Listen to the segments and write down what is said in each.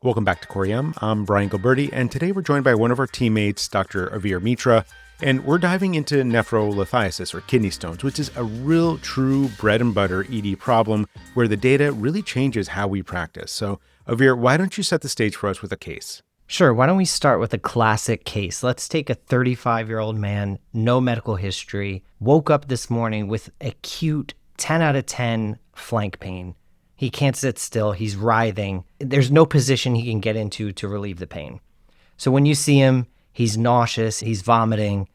Welcome back to Corium. I'm Brian Gilberti, and today we're joined by one of our teammates, Dr. Avir Mitra, and we're diving into nephrolithiasis, or kidney stones, which is a real, true bread and butter ED problem where the data really changes how we practice. So, Avir, why don't you set the stage for us with a case? Sure. Why don't we start with a classic case? Let's take a 35-year-old man, no medical history, woke up this morning with acute 10 out of 10 flank pain. He can't sit still. He's writhing. There's no position he can get into to relieve the pain. So when you see him, he's nauseous, he's vomiting,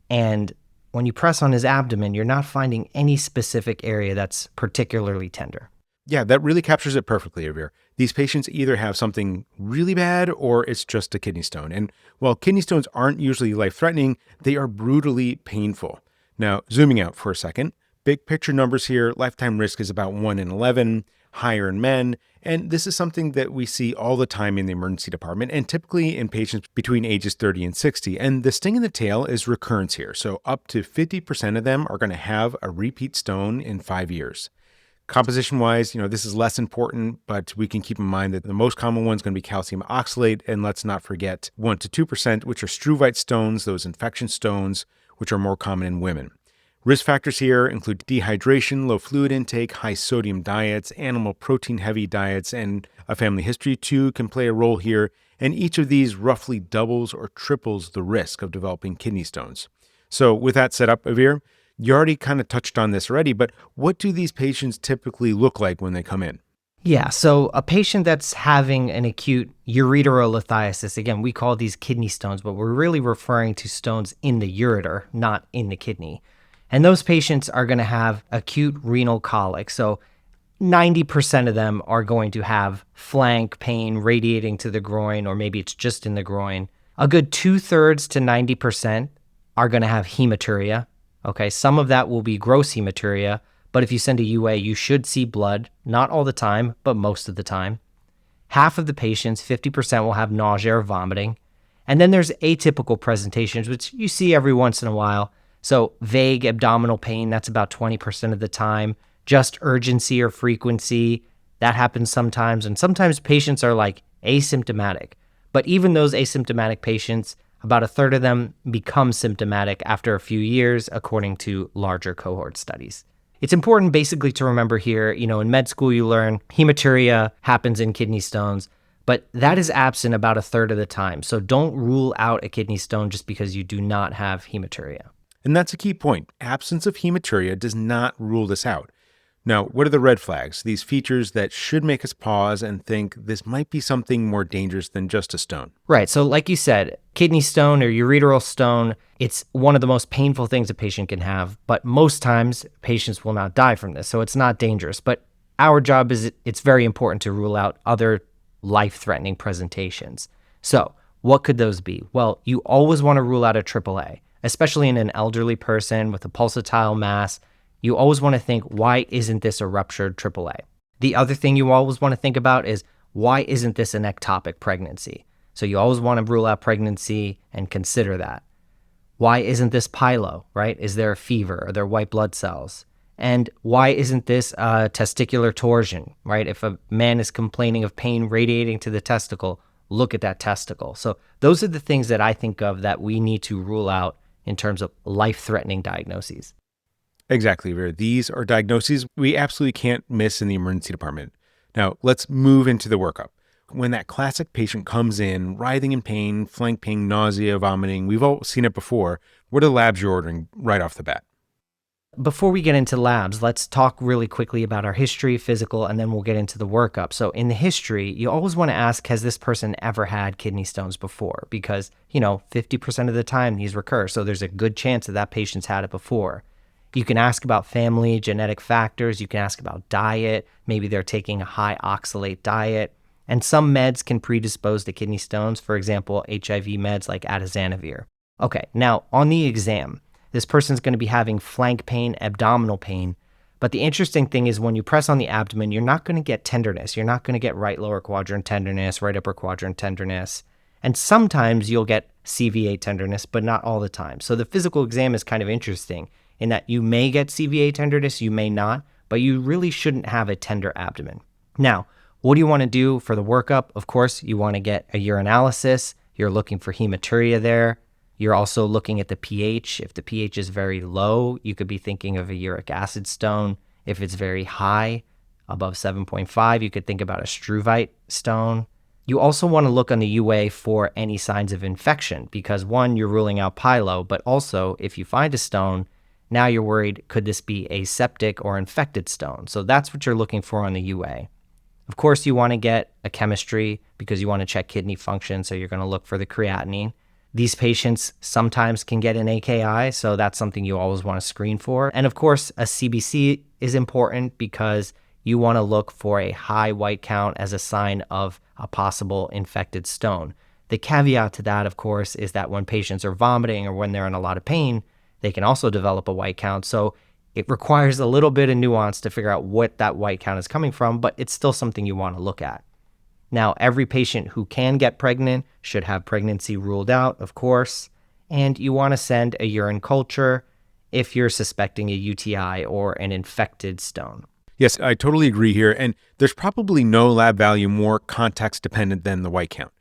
and when you press on his abdomen, you're not finding any specific area that's particularly tender. Yeah, that really captures it perfectly, Avir. These patients either have something really bad or it's just a kidney stone. And while kidney stones aren't usually life-threatening, they are brutally painful. Now, zooming out for a second, big picture numbers here, lifetime risk is about 1 in 11, higher in men, and this is something that we see all the time in the emergency department and typically in patients between ages 30 and 60. And the sting in the tail is recurrence here. So up to 50% of them are going to have a repeat stone in 5 years. Composition-wise, this is less important, but we can keep in mind that the most common one is going to be calcium oxalate, and let's not forget 1 to 2%, which are Struvite stones, those infection stones, which are more common in women. Risk factors here include dehydration, low fluid intake, high sodium diets, animal protein heavy diets, and a family history too can play a role here, and each of these roughly doubles or triples the risk of developing kidney stones. So with that set up, Avir, you already kind of touched on this already, but what do these patients typically look like when they come in? Yeah, so a patient that's having an acute ureterolithiasis, again, we call these kidney stones, but we're really referring to stones in the ureter, not in the kidney. And those patients are going to have acute renal colic. So 90% of them are going to have flank pain radiating to the groin, or maybe it's just in the groin. A good 2/3 to 90% are going to have hematuria. Okay, some of that will be gross hematuria, but if you send a UA, you should see blood, not all the time, but most of the time. Half of the patients, 50%, will have nausea or vomiting. And then there's atypical presentations, which you see every once in a while. So vague abdominal pain, that's about 20% of the time. Just urgency or frequency, that happens sometimes. And sometimes patients are like asymptomatic. But even those asymptomatic patients, about a third of them become symptomatic after a few years, according to larger cohort studies. It's important basically to remember here, in med school you learn hematuria happens in kidney stones, but that is absent about a third of the time. So don't rule out a kidney stone just because you do not have hematuria. And that's a key point. Absence of hematuria does not rule this out. Now, what are the red flags? These features that should make us pause and think this might be something more dangerous than just a stone. Right. So like you said, kidney stone or ureteral stone, it's one of the most painful things a patient can have, but most times patients will not die from this. So it's not dangerous. But our job is it's very important to rule out other life-threatening presentations. So what could those be? Well, you always want to rule out a AAA. Especially in an elderly person with a pulsatile mass, you always want to think, why isn't this a ruptured AAA? The other thing you always want to think about is, why isn't this an ectopic pregnancy? So you always want to rule out pregnancy and consider that. Why isn't this pyelo, right? Is there a fever? Are there white blood cells? And why isn't this testicular torsion, right? If a man is complaining of pain radiating to the testicle, look at that testicle. So those are the things that I think of that we need to rule out in terms of life-threatening diagnoses. Exactly, Vera. These are diagnoses we absolutely can't miss in the emergency department. Now, let's move into the workup. When that classic patient comes in, writhing in pain, flank pain, nausea, vomiting, we've all seen it before. What are the labs you're ordering right off the bat? Before we get into labs, let's talk really quickly about our history, physical, and then we'll get into the workup. So in the history, you always want to ask, has this person ever had kidney stones before? Because, 50% of the time these recur. So there's a good chance that patient's had it before. You can ask about family, genetic factors. You can ask about diet. Maybe they're taking a high oxalate diet. And some meds can predispose to kidney stones. For example, HIV meds like atazanavir. Okay, now on the exam, this person's going to be having flank pain, abdominal pain. But the interesting thing is when you press on the abdomen, you're not going to get tenderness. You're not going to get right lower quadrant tenderness, right upper quadrant tenderness. And sometimes you'll get CVA tenderness, but not all the time. So the physical exam is kind of interesting in that you may get CVA tenderness, you may not, but you really shouldn't have a tender abdomen. Now, What do you want to do for the workup? Of course, you want to get a urinalysis. You're looking for hematuria there. You're also looking at the pH. If the pH is very low, you could be thinking of a uric acid stone. If it's very high, above 7.5, you could think about a Struvite stone. You also want to look on the UA for any signs of infection because one, you're ruling out pyelo, but also if you find a stone, now you're worried, could this be a septic or infected stone? So that's what you're looking for on the UA. Of course, you want to get a chemistry because you want to check kidney function, so you're going to look for the creatinine. These patients sometimes can get an AKI, so that's something you always want to screen for. And of course, a CBC is important because you want to look for a high white count as a sign of a possible infected stone. The caveat to that, of course, is that when patients are vomiting or when they're in a lot of pain, they can also develop a white count. So it requires a little bit of nuance to figure out what that white count is coming from, but it's still something you want to look at. Now, every patient who can get pregnant should have pregnancy ruled out, of course, and you want to send a urine culture if you're suspecting a UTI or an infected stone. Yes, I totally agree here. And there's probably no lab value more context dependent than the white count.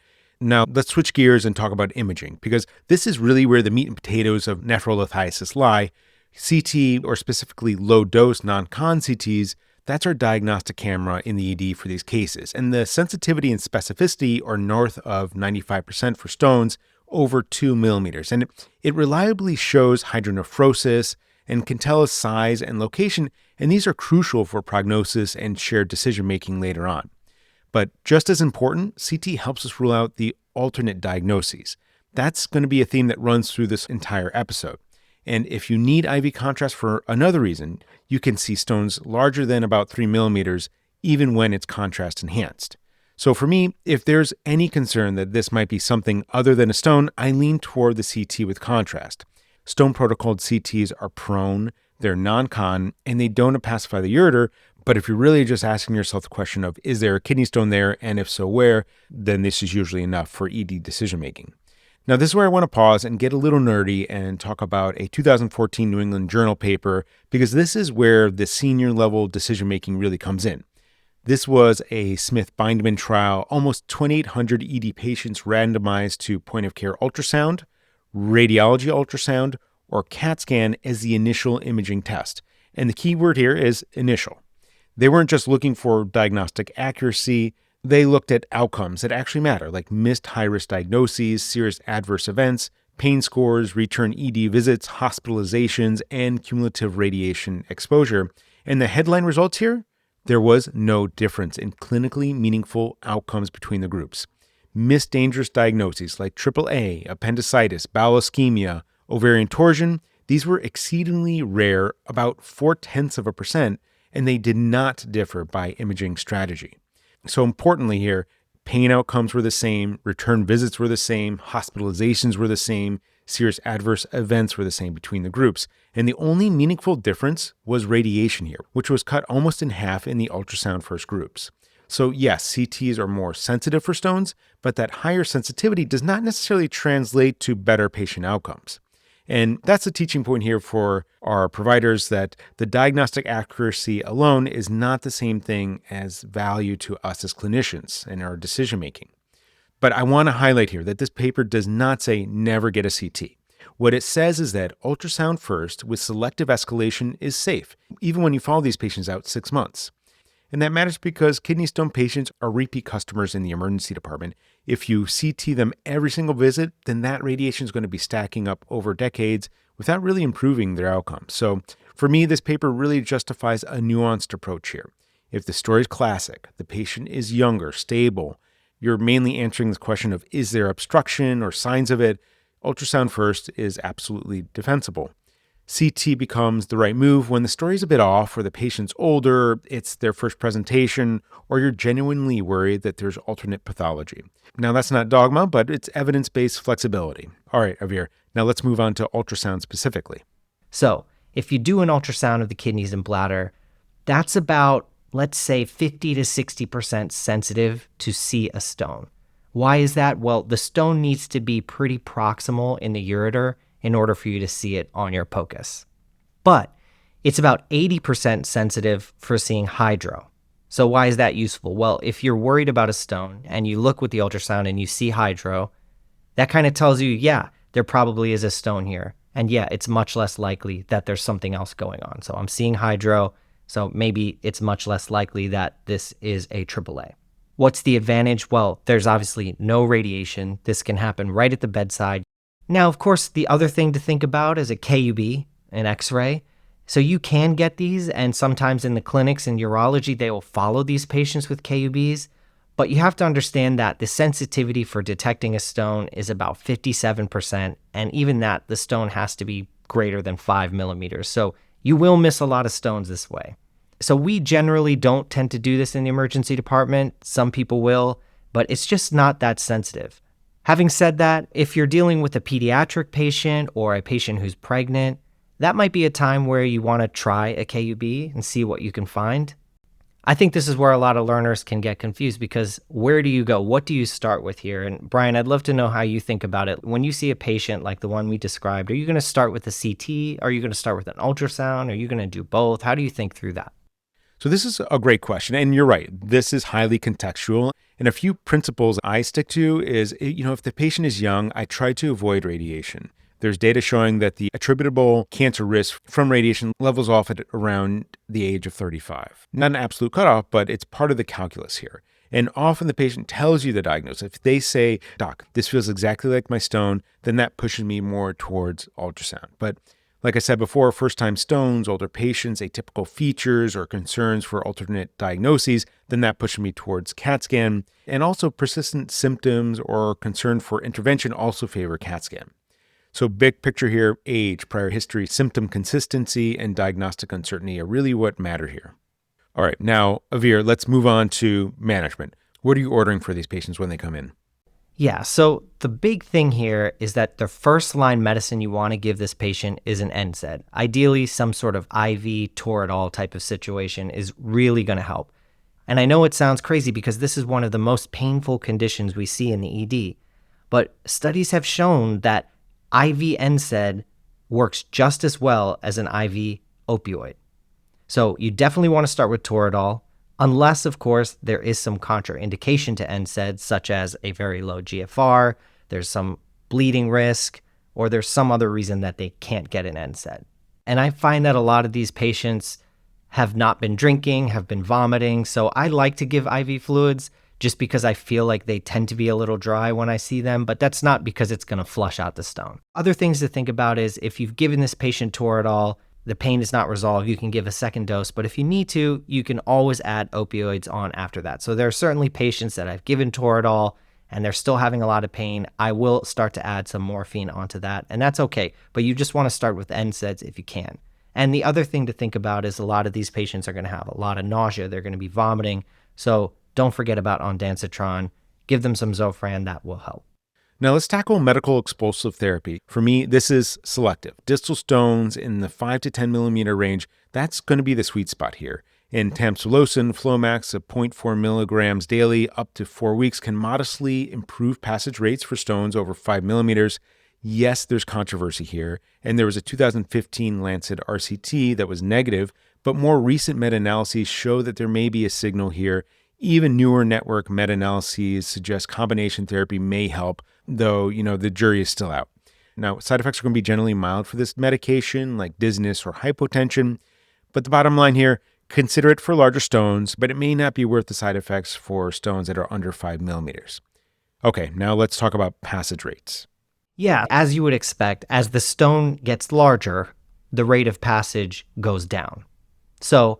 Now, let's switch gears and talk about imaging, because this is really where the meat and potatoes of nephrolithiasis lie. CT, or specifically low-dose non-con CTs, that's our diagnostic camera in the ED for these cases. And the sensitivity and specificity are north of 95% for stones over 2 millimeters. And it reliably shows hydronephrosis and can tell us size and location, and these are crucial for prognosis and shared decision-making later on. But just as important, CT helps us rule out the alternate diagnoses. That's going to be a theme that runs through this entire episode. And if you need IV contrast for another reason, you can see stones larger than about 3 millimeters, even when it's contrast enhanced. So for me, if there's any concern that this might be something other than a stone, I lean toward the CT with contrast. Stone protocoled CTs are prone, they're non-con, and they don't opacify the ureter. But if you're really just asking yourself the question of, is there a kidney stone there, and if so, where, then this is usually enough for ED decision-making. Now, this is where I want to pause and get a little nerdy and talk about a 2014 New England Journal paper, because this is where the senior level decision-making really comes in. This was a Smith-Bindman trial, almost 2,800 ED patients randomized to point-of-care ultrasound, radiology ultrasound, or CAT scan as the initial imaging test. And the key word here is initial. They weren't just looking for diagnostic accuracy. They looked at outcomes that actually matter, like missed high-risk diagnoses, serious adverse events, pain scores, return ED visits, hospitalizations, and cumulative radiation exposure. And the headline results here? There was no difference in clinically meaningful outcomes between the groups. Missed dangerous diagnoses like AAA, appendicitis, bowel ischemia, ovarian torsion, these were exceedingly rare, about 0.4%, and they did not differ by imaging strategy. So importantly here, pain outcomes were the same, return visits were the same, hospitalizations were the same, serious adverse events were the same between the groups. And the only meaningful difference was radiation here, which was cut almost in half in the ultrasound first groups. So yes, CTs are more sensitive for stones, but that higher sensitivity does not necessarily translate to better patient outcomes. And that's a teaching point here for our providers, that the diagnostic accuracy alone is not the same thing as value to us as clinicians and our decision making. But I want to highlight here that this paper does not say never get a CT. What it says is that ultrasound first with selective escalation is safe, even when you follow these patients out 6 months. And that matters because kidney stone patients are repeat customers in the emergency department. If you CT them every single visit, then that radiation is going to be stacking up over decades without really improving their outcomes. So for me, this paper really justifies a nuanced approach here. If the story is classic, the patient is younger, stable, you're mainly answering the question of, is there obstruction or signs of it? Ultrasound first is absolutely defensible. CT becomes the right move when the story's a bit off, or the patient's older, it's their first presentation, or you're genuinely worried that there's alternate pathology. Now, that's not dogma, but it's evidence-based flexibility. All right, Avir, now let's move on to ultrasound specifically. So, if you do an ultrasound of the kidneys and bladder, that's about, let's say, 50 to 60% sensitive to see a stone. Why is that? Well, the stone needs to be pretty proximal in the ureter in order for you to see it on your POCUS. But it's about 80% sensitive for seeing hydro. So why is that useful? Well, if you're worried about a stone and you look with the ultrasound and you see hydro, that kind of tells you, yeah, there probably is a stone here. And yeah, it's much less likely that there's something else going on. So I'm seeing hydro, so maybe it's much less likely that this is a AAA. What's the advantage? Well, there's obviously no radiation. This can happen right at the bedside. Now, of course, the other thing to think about is a KUB, an X-ray. So you can get these, and sometimes in the clinics in urology, they will follow these patients with KUBs. But you have to understand that the sensitivity for detecting a stone is about 57%, and even that, the stone has to be greater than 5 millimeters. So you will miss a lot of stones this way. So we generally don't tend to do this in the emergency department. Some people will, but it's just not that sensitive. Having said that, if you're dealing with a pediatric patient or a patient who's pregnant, that might be a time where you want to try a KUB and see what you can find. I think this is where a lot of learners can get confused, because where do you go? What do you start with here? And Brian, I'd love to know how you think about it. When you see a patient like the one we described, are you going to start with a CT? Are you going to start with an ultrasound? Are you going to do both? How do you think through that? So this is a great question. And you're right. This is highly contextual. And a few principles I stick to is, if the patient is young, I try to avoid radiation. There's data showing that the attributable cancer risk from radiation levels off at around the age of 35. Not an absolute cutoff, but it's part of the calculus here. And often the patient tells you the diagnosis. If they say, "Doc, this feels exactly like my stone," then that pushes me more towards ultrasound. But like I said before, first-time stones, older patients, atypical features or concerns for alternate diagnoses, then that pushes me towards CAT scan. And also persistent symptoms or concern for intervention also favor CAT scan. So big picture here, age, prior history, symptom consistency, and diagnostic uncertainty are really what matter here. All right, now, Avir, let's move on to management. What are you ordering for these patients when they come in? Yeah, so the big thing here is that the first line medicine you want to give this patient is an NSAID. Ideally, some sort of IV Toradol type of situation is really going to help. And I know it sounds crazy because this is one of the most painful conditions we see in the ED, but studies have shown that IV NSAID works just as well as an IV opioid. So you definitely want to start with Toradol, unless, of course, there is some contraindication to NSAIDs, such as a very low GFR, there's some bleeding risk, or there's some other reason that they can't get an NSAID. And I find that a lot of these patients have not been drinking, have been vomiting, so I like to give IV fluids just because I feel like they tend to be a little dry when I see them, but that's not because it's going to flush out the stone. Other things to think about is if you've given this patient Toradol, the pain is not resolved, you can give a second dose, but if you need to, you can always add opioids on after that. So there are certainly patients that I've given Toradol and they're still having a lot of pain. I will start to add some morphine onto that, and that's okay, but you just want to start with NSAIDs if you can. And the other thing to think about is a lot of these patients are going to have a lot of nausea, they're going to be vomiting, so don't forget about ondansetron. Give them some Zofran, that will help. Now let's tackle medical explosive therapy. For me, this is selective. Distal stones in the 5 to 10 millimeter range, that's going to be the sweet spot here. And tamsulosin, Flomax of 0.4 milligrams daily up to 4 weeks can modestly improve passage rates for stones over 5 millimeters. Yes, there's controversy here, and there was a 2015 Lancet RCT that was negative, but more recent meta-analyses show that there may be a signal here. Even newer network meta-analyses suggest combination therapy may help, though, the jury is still out. Now, side effects are going to be generally mild for this medication, like dizziness or hypotension. But the bottom line here, consider it for larger stones, but it may not be worth the side effects for stones that are under 5 millimeters. Okay, now let's talk about passage rates. Yeah, as you would expect, as the stone gets larger, the rate of passage goes down. So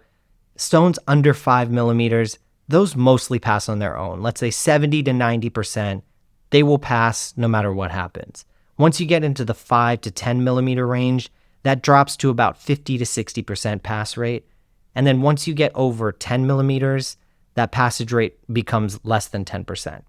stones under 5 millimeters, those mostly pass on their own. Let's say 70 to 90%, they will pass no matter what happens. Once you get into the 5 to 10 millimeter range, that drops to about 50 to 60% pass rate. And then once you get over 10 millimeters, that passage rate becomes less than 10%.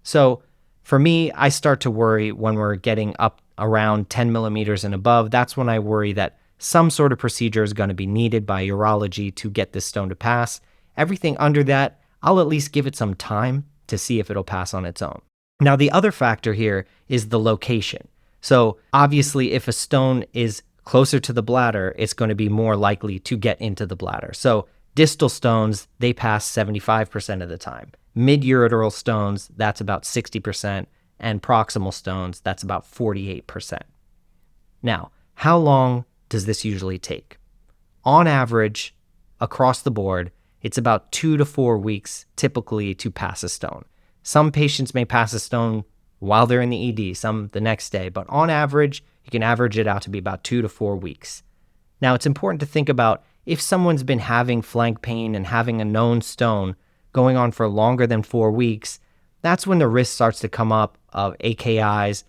So for me, I start to worry when we're getting up around 10 millimeters and above. That's when I worry that some sort of procedure is going to be needed by urology to get this stone to pass. Everything under that, I'll at least give it some time to see if it'll pass on its own. Now, the other factor here is the location. So obviously, if a stone is closer to the bladder, it's going to be more likely to get into the bladder. So Distal stones, they pass 75% of the time. Mid-ureteral stones, that's about 60%, and proximal stones, that's about 48%. Now, how long does this usually take? On average, across the board, it's about 2 to 4 weeks typically to pass a stone. Some patients may pass a stone while they're in the ED, some the next day, but on average, you can average it out to be about 2 to 4 weeks. Now, it's important to think about if someone's been having flank pain and having a known stone going on for longer than 4 weeks, that's when the risk starts to come up of AKIs,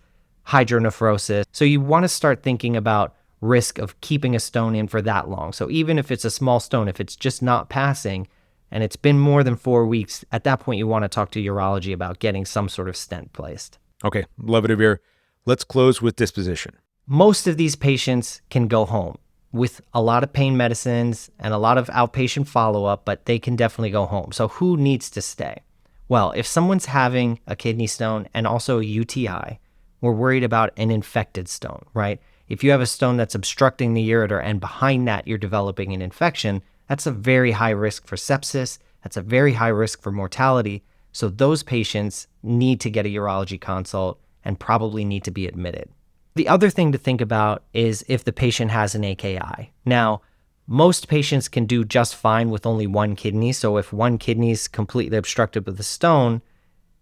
hydronephrosis. So you want to start thinking about risk of keeping a stone in for that long. So even if it's a small stone, if it's just not passing and it's been more than 4 weeks, at that point you want to talk to urology about getting some sort of stent placed. Okay, love it, Avir. Let's close with disposition. Most of these patients can go home with a lot of pain medicines and a lot of outpatient follow-up, but they can definitely go home. So who needs to stay? Well, if someone's having a kidney stone and also a UTI, we're worried about an infected stone, right? If you have a stone that's obstructing the ureter and behind that you're developing an infection, that's a very high risk for sepsis. That's a very high risk for mortality. So those patients need to get a urology consult and probably need to be admitted. The other thing to think about is if the patient has an AKI. Now, most patients can do just fine with only one kidney. So if one kidney is completely obstructed with a stone,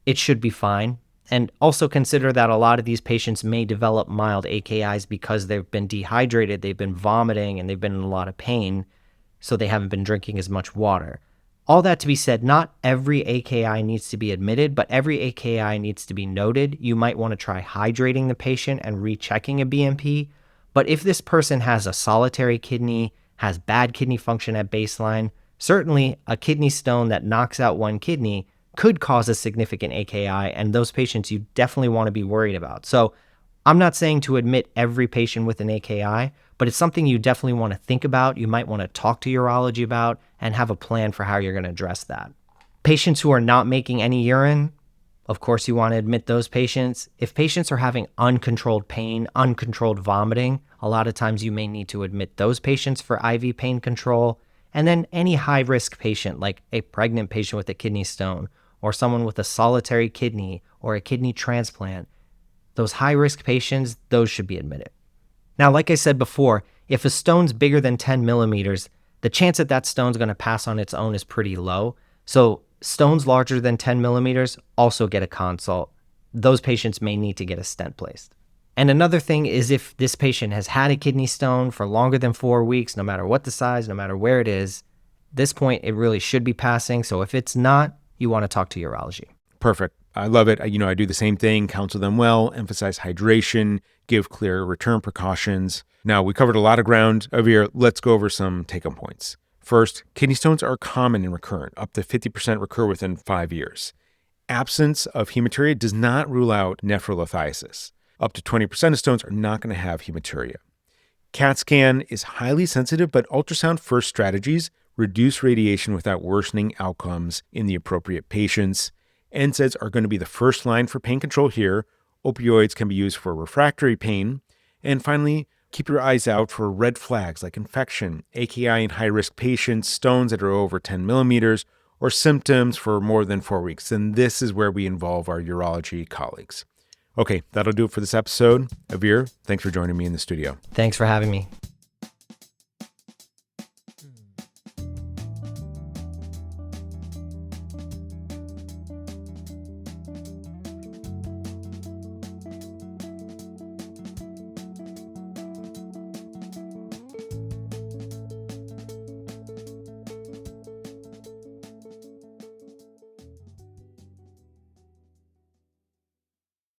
it should be fine. And also consider that a lot of these patients may develop mild AKIs because they've been dehydrated, they've been vomiting, and they've been in a lot of pain, so they haven't been drinking as much water. All that to be said, not every AKI needs to be admitted, but every AKI needs to be noted. You might want to try hydrating the patient and rechecking a BMP. But if this person has a solitary kidney, has bad kidney function at baseline, certainly a kidney stone that knocks out one kidney could cause a significant AKI, and those patients you definitely want to be worried about. So I'm not saying to admit every patient with an AKI, but it's something you definitely want to think about. You might want to talk to urology about and have a plan for how you're going to address that. Patients who are not making any urine, of course you want to admit those patients. If patients are having uncontrolled pain, uncontrolled vomiting, a lot of times you may need to admit those patients for IV pain control. And then any high-risk patient, like a pregnant patient with a kidney stone, or someone with a solitary kidney or a kidney transplant, those high-risk patients, those should be admitted. Now, like I said before, if a stone's bigger than 10 millimeters, the chance that that stone's going to pass on its own is pretty low. So stones larger than 10 millimeters also get a consult. Those patients may need to get a stent placed. And another thing is if this patient has had a kidney stone for longer than 4 weeks, no matter what the size, no matter where it is, at this point, it really should be passing. So if it's not, you want to talk to urology. Perfect. I love it. I do the same thing, counsel them well, emphasize hydration, give clear return precautions. Now, we covered a lot of ground. Avir, let's go over some take-home points. First, kidney stones are common and recurrent. Up to 50% recur within 5 years. Absence of hematuria does not rule out nephrolithiasis. Up to 20% of stones are not going to have hematuria. CAT scan is highly sensitive, but ultrasound-first strategies reduce radiation without worsening outcomes in the appropriate patients. NSAIDs are going to be the first line for pain control here. Opioids can be used for refractory pain. And finally, keep your eyes out for red flags like infection, AKI in high-risk patients, stones that are over 10 millimeters, or symptoms for more than 4 weeks. And this is where we involve our urology colleagues. Okay, that'll do it for this episode. Avir, thanks for joining me in the studio. Thanks for having me.